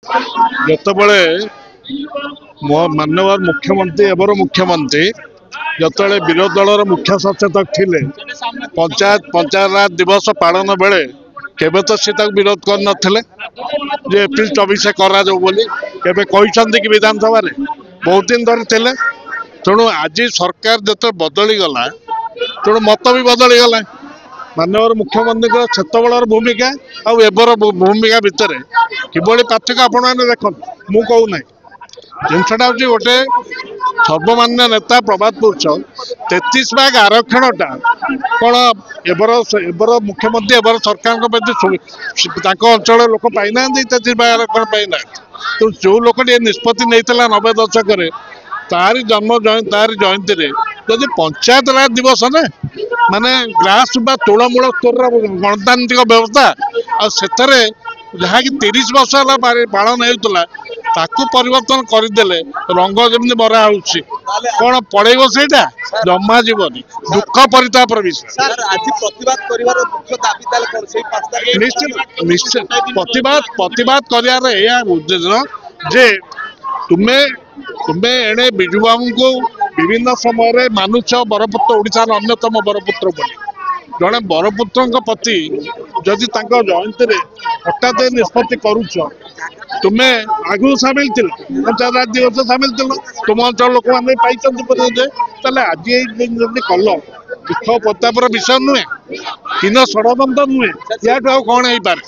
ଯେତେବେଳେ माननीय मुख्यमंत्री एबर मुख्यमंत्री जिते विरोधी दलर मुख्य सचेतक थिले पंचायत राज दिवस पालन बेले केबे तो सी विरोध कर नथिले जे एप्रिल 24 करा जाऊ बोली केबे कहिसंती कि विधानसभा रे बहुत दिन धरी थिले। तेणु आज सरकार जो बदली गला तेणु मत भी बदली गला। माननीय मुख्यमंत्री सेतबेलर भूमिका आउ एबर भूमिका भितर किभली पार्थक्य आपण मैंने देख मु कहूना जिनसा हूँ गोटे सर्वमान्य नेता प्रभात पुरुष 33 भाग आरक्षणटा कौन एबर मुख्यमंत्री एबर सरकार अंचल लोक पाईना 33 भाग आरक्षण पाईना। तो जो लोक निष्पत्ति नहीं 90 दशक तारी जन्म तारी जयंती जदि पंचायत राज दिवस ने माने ग्रास तोड़मूल स्तर गणतांत्रिक व्यवस्था आरे जहाँ कि 30 वर्ष पालन होता ताकू परिवर्तन करदे रंग जमी बरा होची कौन पड़ेब से जमा जीवन दुख परिताप निश्चित प्रतिवाद कर उद्देश्य जे तुम्हें एणे बिजू बाबू को विभिन्न समय मानुष बरपुत्र ओडिशार अन्यतम बरपुत्र बोली जड़े बरपुत्र प्रति जदि जयंती हठात निष्पत्ति करुच तुम्हें आगु सामिल थी पंचायत राज दिवस सामिल थी तुम अंचल लोक मैंने पाई आज कल दुख प्रतापर विषय नुहे हीन षड़यंत्र नुहे या कौन हो पारे।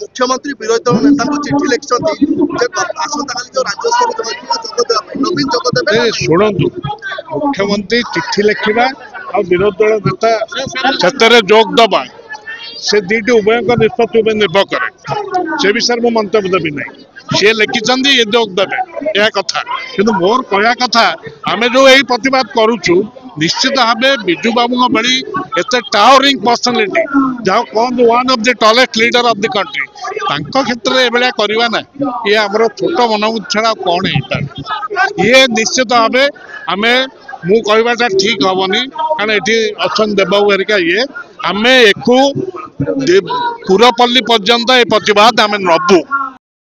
मुख्यमंत्री विरोधी दल नेता को चिठी लिखिं शुणु मुख्यमंत्री चिठी लिखा और विरोधी दल नेता से जोग दबा से दीटी उभय निष्पत्ति निर्भर करे से विषय में मंतव्य देवी ना सी लिखिं ये जोग देवे यह कथा कि मोर कह कथा आम जो यही प्रतिवाद करुचु निश्चित भाव बिजू बाबू भली एत टावरिंग पर्सनालीटी जहाँ कहते one of the tallest leader of the country क्षेत्र में एभलिया करवा ना ये आमर छोट मनोबुद्धि छड़ा कौन हो ये निश्चित भाव आम मु कहवाटा ठीक हेनी कारण ये अच्छा देवबाबू हेरिका ये आम एक पुरपल्ली पर्यंत ये प्रतिवाद आम नबू